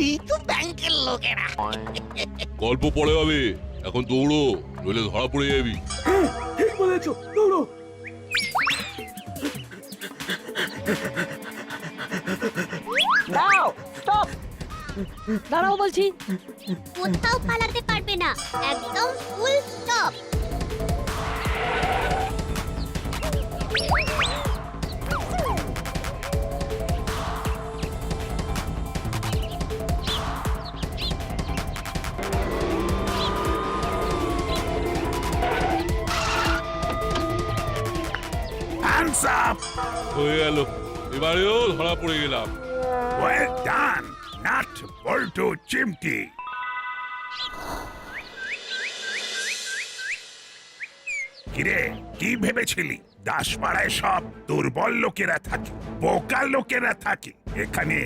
সবই তো ব্যাংকের লোকেরা। গল্প পরে হবে, এখন দৌড়ো, নইলে ধরা পড়ে যাবি। হ্যাঁ, ঠিক বলেছো, দৌড়ো। দাও, স্টপ। দাঁড়াও বলছি। কোথাও পালাতে পারবে না, একদম ফুল স্টপ। Hands up! হয়ে গেল, এবারেও ধরা পড়ে গেলাম। Well done, Nut Bolto Chimti. কিরে, কি ভেবেছিলি দাসপাড়ায় সব দুর্বল লোকেরা থাকে, বোকা লোকেরা থাকে? এখানে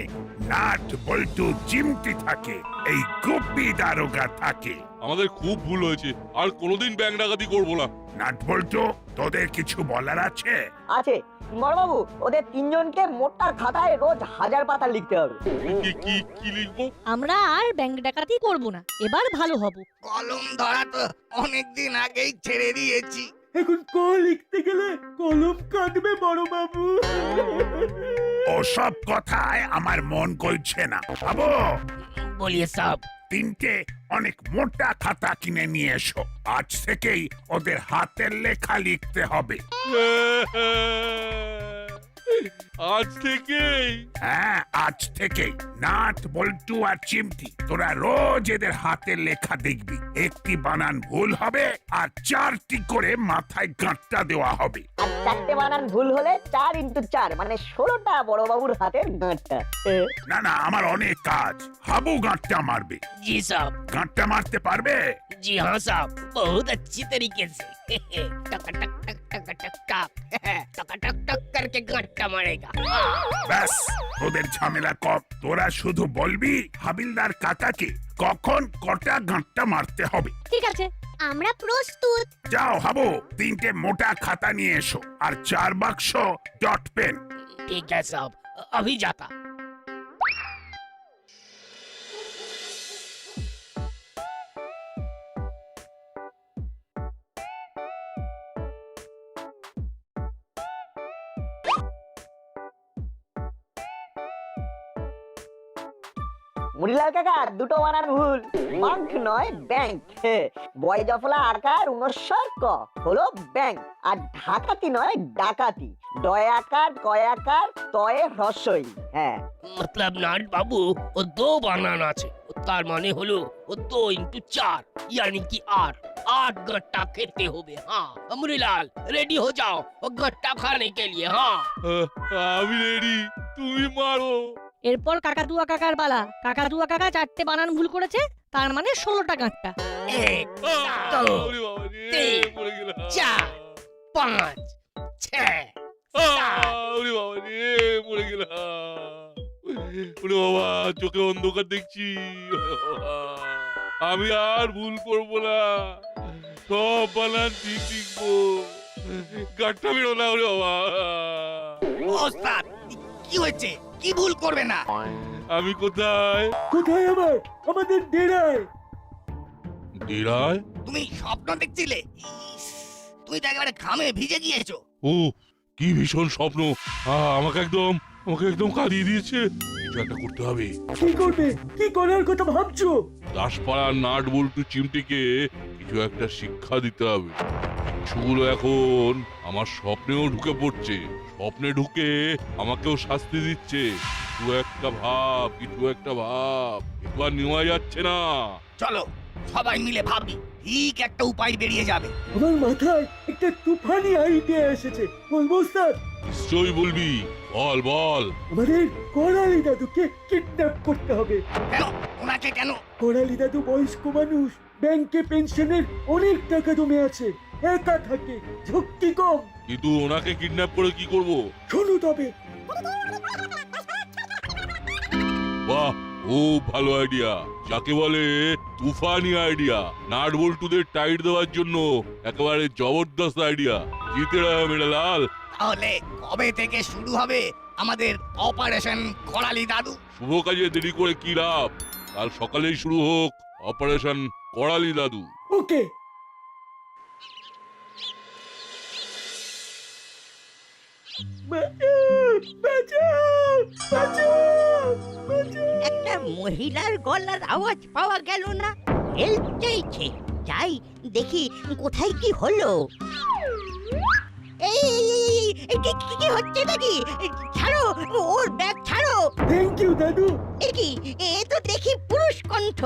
নাট বল্টু চিমটি থাকে, এই গুপ্পি দারোগা থাকে। আমাদের খুব ভুল হয়েছে, আর কোনোদিন ব্যাংক ডাকাতি করবো না। নাট বল্টু, তোদের কিছু বলার আছে? আছে বড়বাবু, ওদের তিনজনকে মোটা খাতায় রোজ 1000 পাতা লিখতে হবে। কি কি কি লিখবো? আমরা আর ব্যাংক ডাকাতি করব না, এবার ভালো হব। কলম ধরা তো অনেকদিন আগেই ছেড়ে দিয়েছি। এখন ক লিখতে গেলে কলম কাটবে বড়বাবু। ওসব কথায় আমার মন গলছে না। বাবু, বলিয়ে সব তিনটে অনেক মোটা খাতা কিনে নিয়ে এসো, আজ থেকেই ওদের হাতের লেখা লিখতে হবে। আজ থেকেই? হ্যাঁ, আজ থেকেই। নাট বল্টু আর চিমটি, তোরা রোজ এদের হাতের লেখা দেখবি। একটি বানান ভুল হবে আর 4টি করে মাথায় গাঁটটা দেওয়া হবে। আর 4টে বানান ভুল হলে 4 × 4 মানে 16টা বড়বাবুর হাতের গাঁটটা। না না, আমার অনেক কাজ। হাবু গাঁটটা মারবে। जी साहब, গাঁটটা মারতে পারবে? जी हाँ साहब, बहुत अच्छी तरीके से। टक टक टक टक टक टक टक टक टक करके गट्टा मारेगा। ব্যাস, তোদের ঝামেলা কম। তোরা শুধু বলবি হাবিলদার কাকাকে কখন কটা গাঁটটা মারতে হবে। ঠিক আছে। আমরা প্রস্তুত। যাও হাবু, 3টে মোটা খাতা নিয়ে এসো আর 4 বাক্স ডট পেন। ठीक है साहब, अभी जाता। মুড়িলাল কাকা, দুটো বানান ভুল। বাঙ্ক নয় ব্যাংক। বয় জফলা আকার 69 ক হলো ব্যাংক, আর ঢাকাতি নয় ডাকাতি। ডয় আকার কয় আকার তয়ে হ্রস্বই। হ্যাঁ, मतलब नाट बाबू वो 2 বানান আছে, তার মানে হলো ও 2 × 4 यानी कि 8 गट्टा खेते होबे। हाँ अमरीलाल, रेडी हो जाओ वो गट्टा खाने के लिए। हाँ আমি রেডি, তুমি মারো। এরপর কাকাতুয়া কাকার পালা। কাকাতুয়া কাকা 4টে বানান ভুল করেছে, তার মানে 16টা গাঁটটা। 1 আহ, 2 ওরে বাবা রে, তিন, পড়ে গেলাম। 4 5 6 ওরে বাবা রে, পড়ে গেলাম। ওরে বাবা, চোখে অন্ধকার দেখছি। আমি আর ভুল করব না, সব বানান ঠিক লিখবো। গাঁটটা বেরো না। ওরে বাবা, ওস্তাদ কি হয়েছে? কি ভুল করবে না? আমি কোথায়? কোথায় আবার? আমাদের ডেরায়। ডেরায়? তুমি স্বপ্ন দেখছিলে? ইস, তুমি তো একেবারে ঘামে ভিজে গিয়েছো। ও, কি ভীষণ স্বপ্ন। আমাকে একদম কাঁদিয়ে দিয়েছে। কিছু একটা করতে হবে। কি করবে? কি করার কথা ভাবছো? দাসপাড়ার নাট বল্টু চিমটিকে কিছু একটা শিক্ষা দিতে হবে। সেগুলো এখন আমার স্বপ্নেও ঢুকে পড়ছে, স্বপ্নে ঢুকে আমাকেও শাস্তি দিচ্ছে। কিছু একটা ভাব, একটু আর নেওয়া যাচ্ছে না। চলো সবাই মিলে ভাবি, ঠিক একটা উপায় বেরিয়ে যাবে। আমার মাথায় একটা তুফানি আইডিয়া এসেছে। বলবো স্যার? নিশ্চয়ই বলবি, বল বল। আমাদের করালি দাদুকে কিডন্যাপ করতে হবে। কেন? ওনাকে কেন? করালি দাদু বয়স্ক মানুষ, ব্যাংকে পেনশনের অনেক টাকা জমে আছে, একা থাকে, ঝক্কি কম। কিন্তু ওনাকে কিডন্যাপ করে কি করব? শোনো তবে। বাহ, খুব ভালো আইডিয়া, যাকে বলে তুফানি আইডিয়া। নাট বল্টুদের টাইট দেওয়ার জন্য একেবারে জবরদস্ত আইডিয়া। জিতে রহে মেরা লাল। তাহলে কবে থেকে শুরু হবে আমাদের অপারেশন করালি দাদু। শুভ কাজে দেরি করে কি লাভ? কাল সকালেই শুরু হোক অপারেশন করালি দাদু। ওকে। একটা মহিলার গলার আওয়াজ পাওয়া গেল না? হেল্প চাইছে। যাই দেখি কোথায় কি হলো। এই এই, এই, এই, কি হচ্ছে নাকি? ছাড়ো ওর ব্যাগ ছাড়ো। থ্যাংক ইউ দাদু। এ কি, এ তো দেখি পুরুষ কণ্ঠ।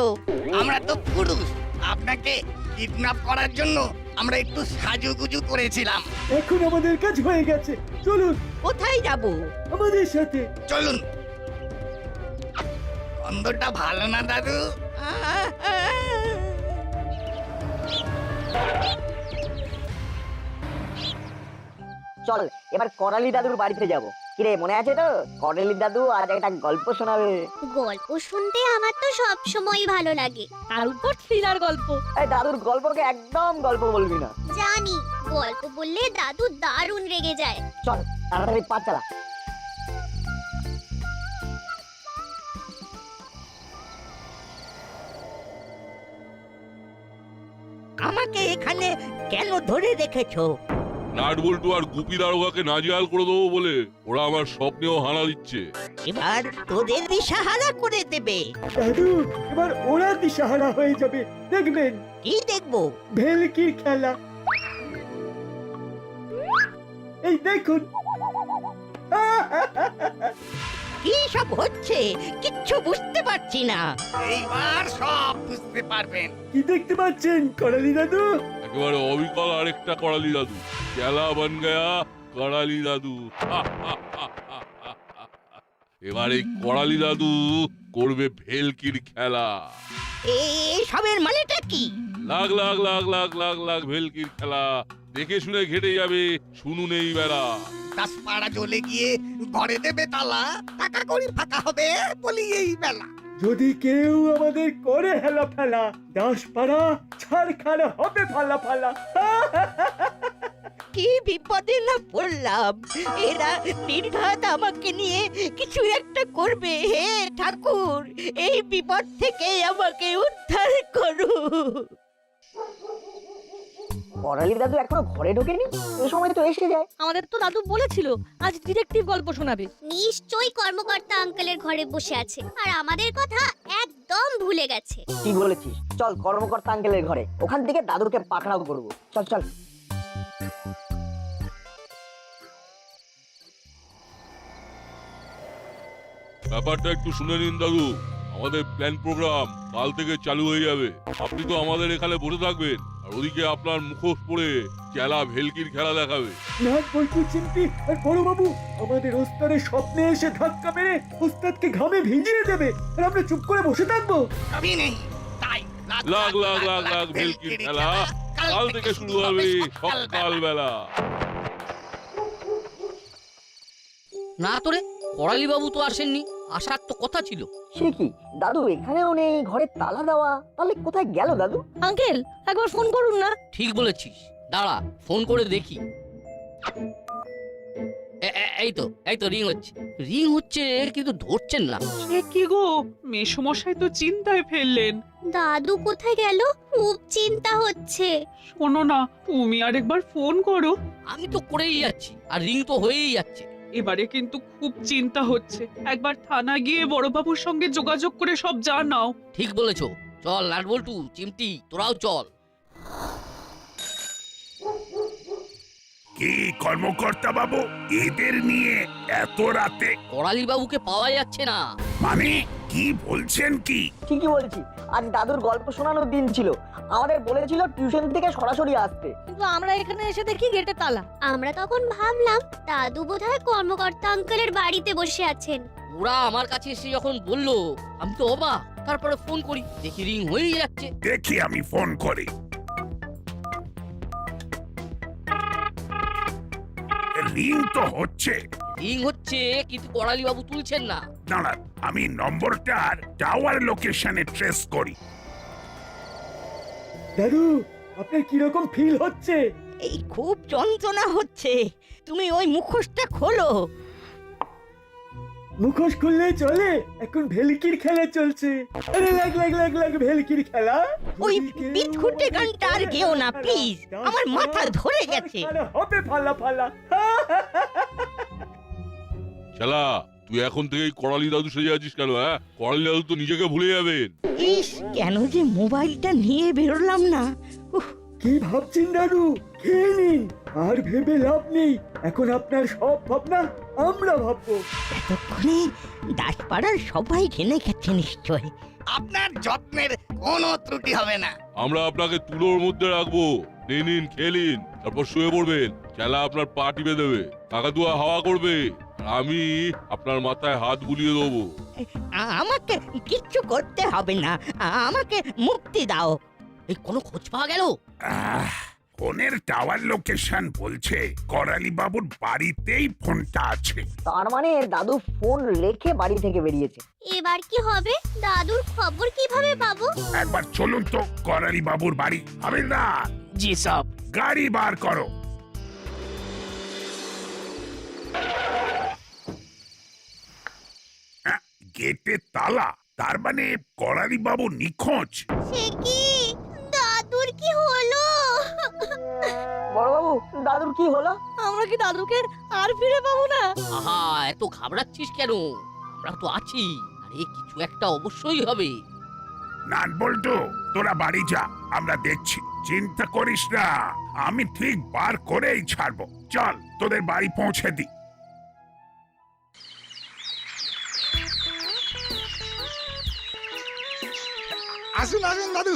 আমরা তো পুরুষ, আপনাকে কিডন্যাপ করার জন্য আমরা একটু সাজুগুজু করেছিলাম। এখন আমাদের কাজ হয়ে গেছে, চলুন কোথায় যাব? আমাদের সাথে। চলুন। গন্ধটা ভালো না দাদু? চল এবার করালি দাদুর বাড়িতে যাব। কিরে মনে আছে তো? করালি দাদু আজ একটা গল্প শোনাবে। গল্প শুনতে আমার তো সব সময় ভালো লাগে। তার উপর থ্রিলার গল্প। এই দাদুর গল্পকে একদম গল্প বলবি না। জানি, গল্প বললে দাদু দারুণ রেগে যায়। চল তাড়াতাড়ি পা চালা। আমাকে এখানে কেন ধরে রেখেছো? নাট বল্টু আর গুপি দারোগাকে নাজেহাল করে দেবো বলে ওরা আমার স্বপ্নেও হানা দিচ্ছে। এবার তোদের দিশাহারা করে দেবে। দাদু এবার ওরা দিশাহারা হয়ে যাবে, দেখবেন। কি দেখবো? ভেলকির খেলা। এই দেখুন। কি সব হচ্ছে কিচ্ছু বুঝতে পারছি না। এইবার সব বুঝতে পারবেন। কি দেখতে পাচ্ছেন করালি দাদু? একেবারে অবিকল আরেকটা করালি দাদু। খেলা বন গয়া করালি দাদু। এবার এই করালি দাদু করবে ভেলকির খেলা। সবের মানেটা কি? লাখ লাখ লাখ লাখ লাখ লাখ ভেলকির খেলা দেখে শুনে ঘেটে যাবে, শুনুন এই বেলা। দাসপাড়া জ্বলে গিয়ে ঘরে দেবে তালা, টাকা কড়ি ফাঁকা হবে বলি এই বেলা। যদি কেউ আমাদের করে হেলা ফেলা, দাসপাড়া ছাড়খাড় হবে ফালা ফালা। কি বিপদে না পড়লাম। এরা নির্ঘাত আমাকে নিয়ে কিছু একটা করবে। হে ঠাকুর, এই বিপদ থেকে আমাকে উদ্ধার করো। করালি দাদু এখনো ঘরে ঢোকেনি, এই সময় তো এসে যায়। আমাদের তো দাদু বলেছিল আজ ডিটেকটিভ গল্প শোনাবে। নিশ্চয়ই কর্মকর্তা আঙ্কেলের ঘরে বসে আছে আর আমাদের কথা একদম ভুলে গেছে। কি বলেছিস? চল কর্মকর্তা আঙ্কেলের ঘরে, ওখান থেকে দাদুকে পাকড়াও করবো। চল চল। ব্যাপারটা একটু শুনে নিন দাদু। আমাদের প্ল্যান প্রোগ্রাম কাল থেকে চালু হয়ে যাবে। আপনি তো আমাদের এখানে বসে থাকবেন আর ওদিকে আপনার মুখোশ পরে চেলা ভেলকির খেলা দেখাবে। নাট বল্টু চিমটি আর বড় বাবু আমাদের ওস্তাদের স্বপ্নে এসে ধাক্কা মেরে ওস্তাদকে ঘামে ভিজিয়ে দেবে, আর আমরা চুপ করে বসে থাকবো। আমি নেই তাই লাখ লাখ লাখ লাখ ভেলকির খেলা কাল থেকে শুরু হবে সকাল বেলা। না তোরে, করালি বাবু তো আসেননি, আসার তো কথা ছিল। সে কি দাদু এখানেও নেই, ঘরে তালা দেওয়া, তাহলে কোথায় গেল দাদু? আঙ্কেল একবার ফোন করুন না। ঠিক বলেছিস, দাঁড়া ফোন করে দেখি। এই তো রিং হচ্ছে কিন্তু ধরছেন না। সে কি গো, মেসমশাই তো চিন্তায় ফেললেন। দাদু কোথায় গেল? খুব চিন্তা হচ্ছে। শোনো না, তুমি আরেকবার ফোন করো। আমি তো করেই যাচ্ছি আর রিং তো হয়েই যাচ্ছে। এবারে কিন্তু খুব চিন্তা হচ্ছে, একবার থানা গিয়ে বড়বাবুর সঙ্গে যোগাযোগ করে সব জানাও। ঠিক বলেছো, চল নাট বল্টু চিমটি তোরাও চল। কি কর্মকর্তা বাবু, এদের নিয়ে এত রাতে? করালি বাবুকে পাওয়া যাচ্ছে না। মানে কি বলছেন কি? ঠিকই বলছি, আজ দাদুর গল্প শোনানোর দিন ছিল। আমাদের বলেছিল টিউশন থেকে সরাসরি আসতে, কিন্তু আমরা এখানে এসে দেখি গেটে তালা। আমরা তখন ভাবলাম দাদু বোধহয় কর্মকর্তা আঙ্কেলের বাড়িতে বসে আছেন। ওরা আমার কাছে এসে যখন বললো আমি তো অবাক। তারপরে ফোন করি, দেখি রিং হয়েই যাচ্ছে। দেখি আমি ফোন করি। রিং তো হচ্ছে। রিং হচ্ছে কিন্তু করালি বাবু তুলছেন না। দাঁড়ান, আমি নম্বরটার টাওয়ার লোকেশনে ট্রেস করি। দাদু আপনার কিরকম ফিল হচ্ছে? এই খুব যন্ত্রণা হচ্ছে। তুমি ওই মুখোশটা খোলো। মুখোশ খুললে চলে, এখন ভেলকির খেলা চলছে। আরে লাগ লাগ লাগ লাগ ভেলকির খেলা। ওই বিটকুটে গানটা আর গেও না প্লিজ, আমার মাথা ধরে গেছে। আরে হবে ফালা ফালা। শালা তুই এখন থেকেই করালি দাদু সেজে আছিস কেন? হ্যাঁ, করালি দাদু তো নিজেকে ভুলে যাবেন। ইস, কেন যে মোবাইলটা নিয়ে বেরোলাম না। উফ, কি ভাবছেন দাদু? খেয়ে নিন, আর ভেবে লাভ নেই। এখন আপনার সব ভাবনা আমরা ভাববো। এতক্ষণে দাসপাড়ার সবাই জেনে গেছে নিশ্চয়। আপনার যত্নের কোনো ত্রুটি হবে না। আমরা আপনাকে তুলোর মধ্যে রাখবো। নিন খেয়ে নিন, তারপর শুয়ে পড়বেন। খেলা আপনার পা টিপে দেবে, কাকাতুয়া হাওয়া করবে, আর আমি আপনার মাথায় হাত বুলিয়ে দেবো। আমাকে কিচ্ছু করতে হবে না, আমাকে মুক্তি দাও। এই কোনো খোঁজ পাওয়া গেল? ফোনের টাওয়ার লোকেশন বলছে করালি বাবুর বাড়িতেই ফোনটা আছে। তার মানে দাদু ফোন রেখে বাড়ি থেকে বেরিয়েছে। এবার কি হবে? দাদুর খবর কিভাবে পাবো? একবার চলুন তো করালি বাবুর বাড়ি। হাবিলদার, জি সাহেব। গাড়ি বার করো। গেটে তালা, তার মানে করালি বাবু নিখোঁজ। সে কি? দাদুর কি হলো? বড়বাবু, দাদুর কি হলো? আমরা কি দাদুকে আর ফিরে পাবো না? আহা, এত ঘাবড়াচ্ছিস কেন? আমরা তো আছি। আরে কিছু একটা অবশ্যই হবে। নাট বল্টু, তোরা বাড়ি যা, আমরা দেখছি। চিন্তা করিস না, আমি ঠিক বার করেই ছাড়বো। চল তোদের বাড়ি পৌঁছে দি। আসুন আসুন দাদু।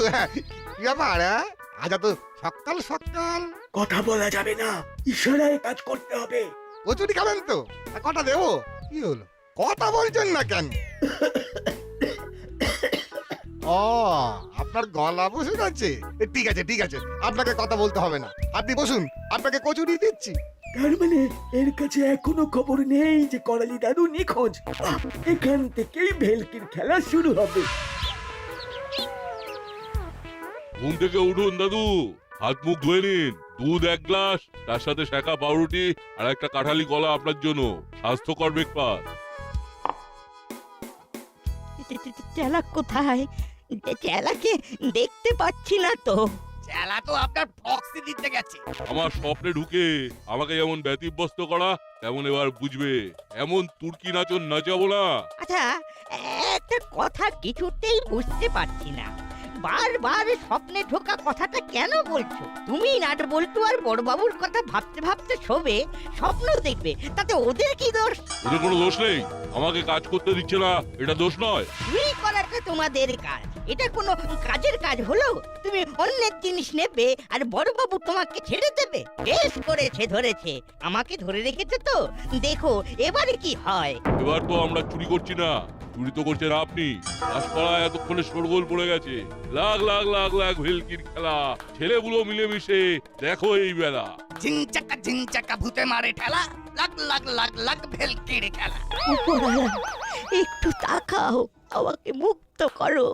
কি ব্যাপার? আজ তো সকাল সকাল কথা বলা যাবে না, ইশারায় কাজ করতে হবে। কচুরি খাবেন তো? কটা দেবো? কি হলো, কথা বলছেন না কেন? ও, আপনার গলা বসে গেছে। ঠিক আছে ঠিক আছে, আপনাকে কথা বলতে হবে না, আপনি বসুন, আপনাকে কচুরি দিচ্ছি। তার মানে এর কাছে এখনো খবর নেই যে করালি দাদু নিখোঁজ। এখান থেকেই ভেলকির খেলা শুরু হবে। ঘুম থেকে উঠুন দাদু, হাত মুখ ধুয়ে নিন। দুধ 1 গ্লাস, তার সাথে শাঁখা পাউরুটি আর একটা কাঁঠালি কলা আপনার জন্য। স্বাস্থ্যকর ব্রেকফাস্ট। চেলা কোথায়? চেলাকে দেখতে পাচ্ছি না তো। চেলা তো আপনার প্রক্সি দিতে গেছে। আমার স্বপ্নে ঢুকে আমাকে যেমন ব্যতিব্যস্ত করা, তেমন এবার বুঝবে। এমন তুর্কি নাচন নাচাবো না। আচ্ছা, একটা কথা কিছুতেই বুঝতে পারছি না, বারবার স্বপ্নে ঢোকা কথাটা কেন বলছো? তুমি নাট বল্টু আর বড়বাবুর কথা ভাবতে ভাবতে শোবে, স্বপ্ন দেখবে, তাতে ওদের কি দোষ? ওদের কোনো দোষ নেই, আমাকে কাজ করতে দিচ্ছে না, এটা দোষ নয়। চুরি করাটা তোমাদের কাজ, এটা কোনো কাজের কাজ হলো? তুমি অন্যের জিনিস নেবে আর বড়বাবু তোমাকে ছেড়ে দেবে? বেশ করেছে ধরেছে, আমাকে ধরে রেখেছে তো, দেখো এবারে কি হয়। এবার তো আমরা চুরি করছি না, চুরি তো করছেন আপনি। দাসপাড়ায় এতক্ষণে শোরগোল পড়ে গেছে। লাখ লাখ লাখ লাখ ভেলকির খেলা, ছেলেগুলো মিলেমিশে দেখো এই বেলা। ঝিনচাকা ভূতে মারে ঠেলা, লাখ লাখ লাখ লাখ ভেলকির খেলা। উপরওয়ালা, একটু তাকাও, আমাকে মুক্ত করো।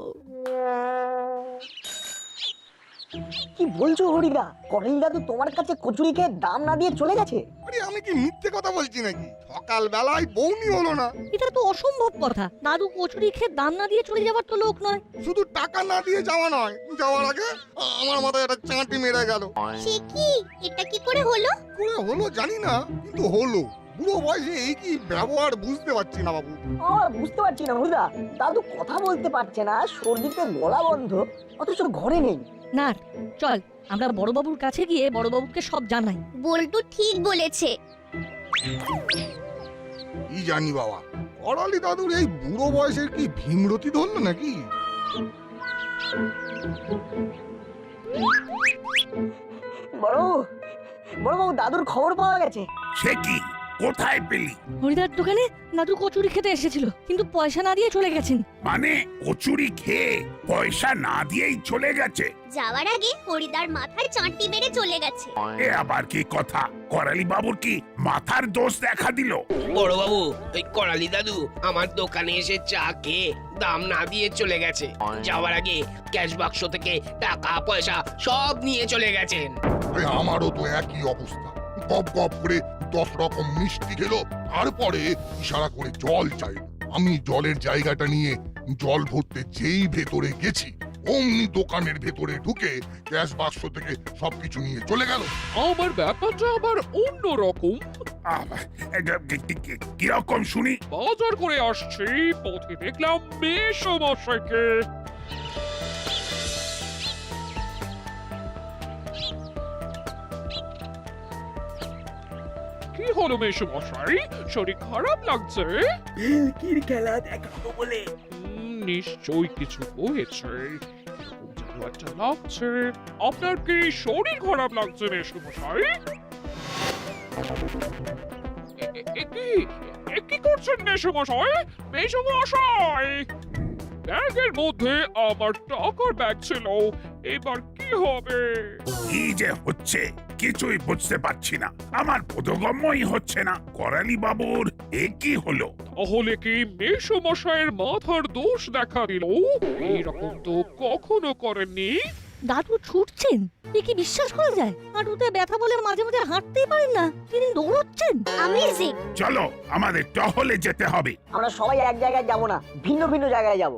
কি বলছো হরিদা? করালি দাদু তোমার কাছে কচুরি খেয়ে দাম না দিয়ে চলে গেছে? আরে আমি কি মিথ্যে কথা বলছি নাকি? সকাল বেলায় বউনি হলো না। এটা তো অসম্ভব কথা। দাদু কচুরি খেয়ে দাম না দিয়ে চলে যাবার তো লোক নয়। শুধু টাকা না দিয়ে যাওয়া নয়, যাওয়ার আগে আমার মাথায় একটা চাঁটি মেরে গেল। সে কি? এটা কি করে হলো? করে হলো জানি না, কিন্তু হলো। বুড়ো বয়সে এই কি ব্যবহার বুঝতে পারছি না বাবু। আর বুঝতে পারছি না হরিদা, দাদু কথা বলতে পারছে না, সর্দিতে গলা বন্ধ, অথচ ঘরে নেই। না, চল আমরা বড়বাবুর কাছে গিয়ে বড়বাবুকে সব জানাই। বল্টু ঠিক বলেছে। কি জানি বাবা, করালি দাদুর এই বুড়ো বয়সের কি ভীমরতি ধরলো নাকি? বড়বাবু, দাদুর খবর পাওয়া গেছে। সে কি? কোথায় পেলি? হরিদার দোকানে দাদু কচুরি খেতে এসেছিল, কিন্তু পয়সা না দিয়ে চলে গেছেন। মানে কচুরি খেয়ে পয়সা না দিয়েই চলে গেছে? যাওয়ার আগে হরিদার মাথায় চাঁটি মেরে চলে গেছে। এ আবার কি কথা? করালি বাবুর কি মাথার দোষ দেখা দিল? বড় বাবু, ওই করালি দাদু আমার দোকানে এসে চা খেয়ে দাম না দিয়ে চলে গেছে। যাওয়ার আগে ক্যাশ বাক্স থেকে টাকা পয়সা সব নিয়ে চলে গেছেন। আমারও তো একই অবস্থা, গপ গপ করে 10 রকম মিষ্টি খেলো, তারপরে ইশারা করে জল চাইল। আমি জলের জায়গাটা নিয়ে জল ভরতে যেই ভেতরে গেছি, অমনি দোকানের ভেতরে ঢুকে গ্যাস বাক্স থেকে সবকিছু নিয়ে চলে গেল। আমার ব্যাপারটা আবার অন্য রকম। কিরকম শুনি? বাজার করে আসছি, পথে দেখলাম মেসমশাইকে। কি হলো মেসমশাই, শরীর খারাপ লাগছে? ভেলকির খেলা দেখাবো বলে। নিশ্চয়ই কিছু হয়েছে, এরকম যেন একটা লাগছে। আপনার কি শরীর খারাপ লাগছে মেসমশাই? কি করছেন মেসমশাই? মেসমশাই, ব্যাগের মধ্যে আমার টাকার ব্যাগ ছিল, এবার কি হবে? কি যে হচ্ছে কিছুই বুঝতে পারছি না, আমার বোধগম্যই হচ্ছে না। করালি বাবুর এ কি হলো? তাহলে কি মেসমশাইয়ের মাথার দোষ দেখা দিল? এইরকম তো কখনো করেননি। দাদু ছুটছেন, এ কি বিশ্বাস করা যায়? হাঁটুতে ব্যথা বলে মাঝে মাঝে হাঁটতেই পারেন না, তিনি দৌড়চ্ছেন। অ্যামেজিং। চলো আমাদের টহলে যেতে হবে। আমরা সবাই এক জায়গায় যাব না, ভিন্ন ভিন্ন জায়গায় যাব।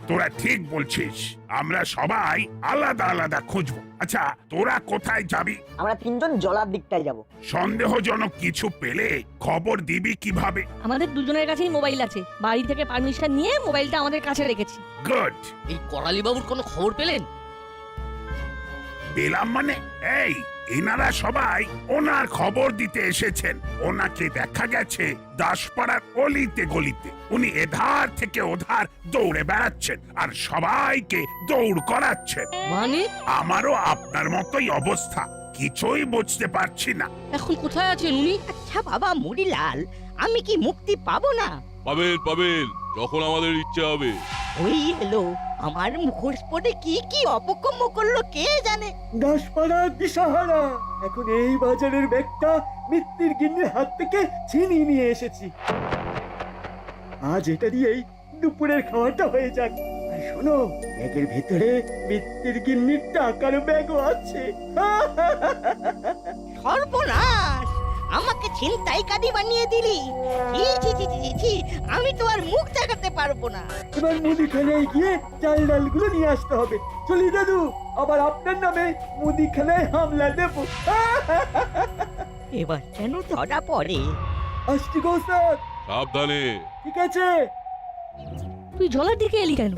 তোরা ঠিক বলছিস, আমরা সবাই আলাদা আলাদা খুঁজবো। আচ্ছা তোরা কোথায় যাবি? আমরা 3 জন জলার দিকটায় যাব। সন্দেহজনক কিছু পেলে খবর দিবি কিভাবে? আমাদের দুজনের কাছেই মোবাইল আছে, বাড়ি থেকে পারমিশন নিয়ে মোবাইলটা আমাদের কাছে রেখেছি। গুড। এই করালি বাবুর কোনো খবর পেলেন? পেলাম মানে? এই এনারা সবাই ওনার খবর দিতে এসেছেন। ওনাকে দেখা গেছে দাসপাড়ার অলিতে গলিতে। উনি এধার থেকে ওধার দৌড়ে বেড়াচ্ছেন আর সবাইকে দৌড় করাচ্ছেন। মানে আমারও আপনার মতোই অবস্থা, কিছুই বুঝতে পারছি না। এখন কোথায় আছেন উনি? আচ্ছা বাবা মুড়িলাল, আমি কি মুক্তি পাবো না? পাবেন পাবেন, যখন আমাদের ইচ্ছা হবে। ওই এলো, আমার মুখোশ পরে কি কি অপকর্ম করলো কে জানে। দাসপাড়া দিশাহারা। এখন এই বাজারের ব্যাগটা মিত্তির গিন্নির হাত থেকে ছিনিয়ে নিয়ে এসেছি। আজ এটা দিয়েই দুপুরের খাওয়াটা হয়ে যাক। আর শোনো, ব্যাগের ভেতরে মিত্তির গিন্নির টাকার ব্যাগও আছে। সর্বনাশ, আমাকে ছিনতাইকারী বানিয়ে দিলি। ছি ছি ছি ছি ছি, আমি তো আর মুখ দেখাতে পারবো না। এবার মুদিখানায় গিয়ে চাল ডালগুলো নিয়ে আসতে হবে। চলি দাদু, আবার আপনার নামে মুদিখানায় হামলা দেবো। এবার যেন ধরা পড়ে। আসছি গো স্যার। সাবধানে। ঠিক আছে। তুই জলার দিকে এলি কেন?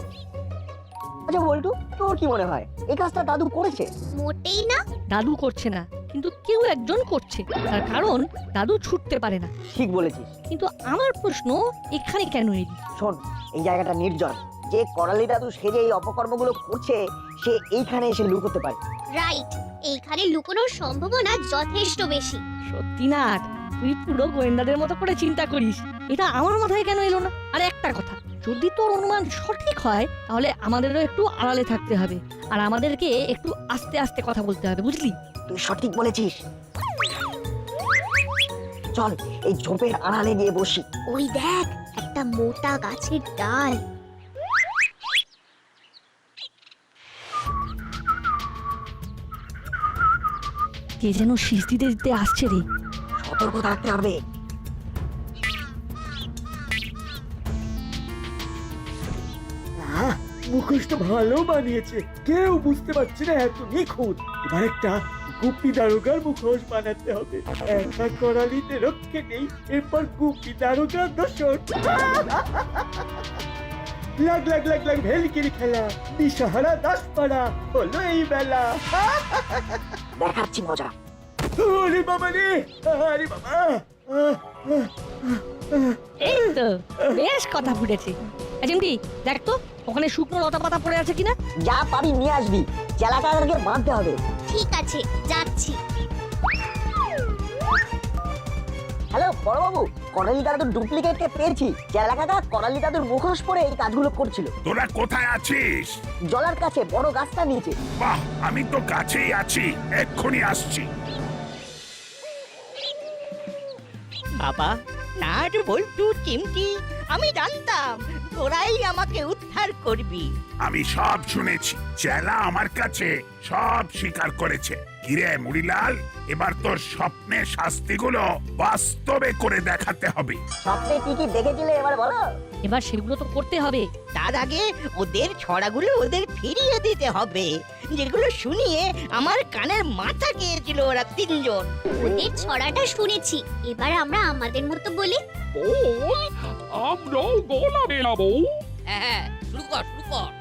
আচ্ছা বল্টু, তোর কি মনে হয় এই কাজটা দাদু করেছে? মোটেই না। দাদু করছে না, কিন্তু কেউ একজন করছে। তার কারণ দাদু ছুটতে পারে না। ঠিক বলেছিস। কিন্তু আমার প্রশ্ন, এখানে কেন এলি? শোন, এই জায়গাটা নির্জন। যে করালি দাদু সেজে এই অপকর্মগুলো করছে, সে এইখানে এসে লুকোতে পারে। রাইট, এইখানে লুকোনোর সম্ভাবনা যথেষ্ট বেশি। সত্যি না, তুই পুরো গোয়েন্দাদের মতো করে চিন্তা করিস। এটা আমার মাথায় কেন এলো না? আর একটা কথা, যদি তোর অনুমান সঠিক হয় তাহলে আমাদেরও একটু আড়ালে থাকতে হবে, আর আমাদেরকে একটু আস্তে আস্তে কথা বলতে হবে, বুঝলি? তুই সঠিক বলেছিস। চল এই ঝোপের আড়ালে গিয়ে বসি। ওই দেখ, একটা মোটা গাছের ডাল। কে যেন শীষ দিতে দিতে আসছে রে। সতর্ক থাকতে হবে। মুখোশটা ভালো বানিয়েছে, কেউ বুঝতে পারছে না এত নিখুঁত। এবার একটা গুপি দারোগার মুখোশ বানাতে হবে। একা করালিতে রক্ষে নেই, এরপর গুপি দারোগার দোষর। লাগ লাগ লাগ লাগ ভেলকির খেলা, দিশাহারা দাসপাড়া হলো এই বেলা। দেখাচ্ছি মজা। আরে বাবা রে, আরে বাবা। এই তো বেশ কথা ফুটেছে। চিমটি, দেখ তো ওখানে শুকনো লতা পাতা পড়ে আছে কিনা। যা পাবি নিয়ে আসবি, চেলাটাকে বাঁধতে হবে। ঠিক আছে, যাচ্ছি। হ্যালো বড়বাবু, করালি দাদুর ডুপ্লিকেটকে পেয়েছি। চেলা কাকা করালি দাদুর মুখোশ পরে এই কাজগুলো করছিল। তোরা কোথায় আছিস? জলার কাছে বড় গাছটা নিচে। বাহ, আমি তো কাছেই আছি, এক্ষুনি আসছি। বাবা, নাট বল্টু চিমটি, আমি জানতাম তোরাই আমাকে উদ্ধার করবি। আমি সব শুনেছি, চেলা আমার কাছে সব স্বীকার করেছে। কিরে মুড়িলাল, এবার তোর স্বপ্নের শাস্তিগুলো বাস্তবে করে দেখাতে হবে। স্বপ্নে কি কি দেখেছিলে এবার বলো। এবার সেগুলো তো করতে হবে। তার আগে ওদের ছড়াগুলো ওদের ফিরিয়ে দিতে হবে, যেগুলো শুনিয়ে আমার কানের মাথা গিয়েছিল ওরা তিনজন। ওদের ছড়াটা শুনেছি, এবার আমরা আমাদের মতো বলি। আমরাও গলা মেলাবো। হ্যাঁ, শুরু কর শুরু কর।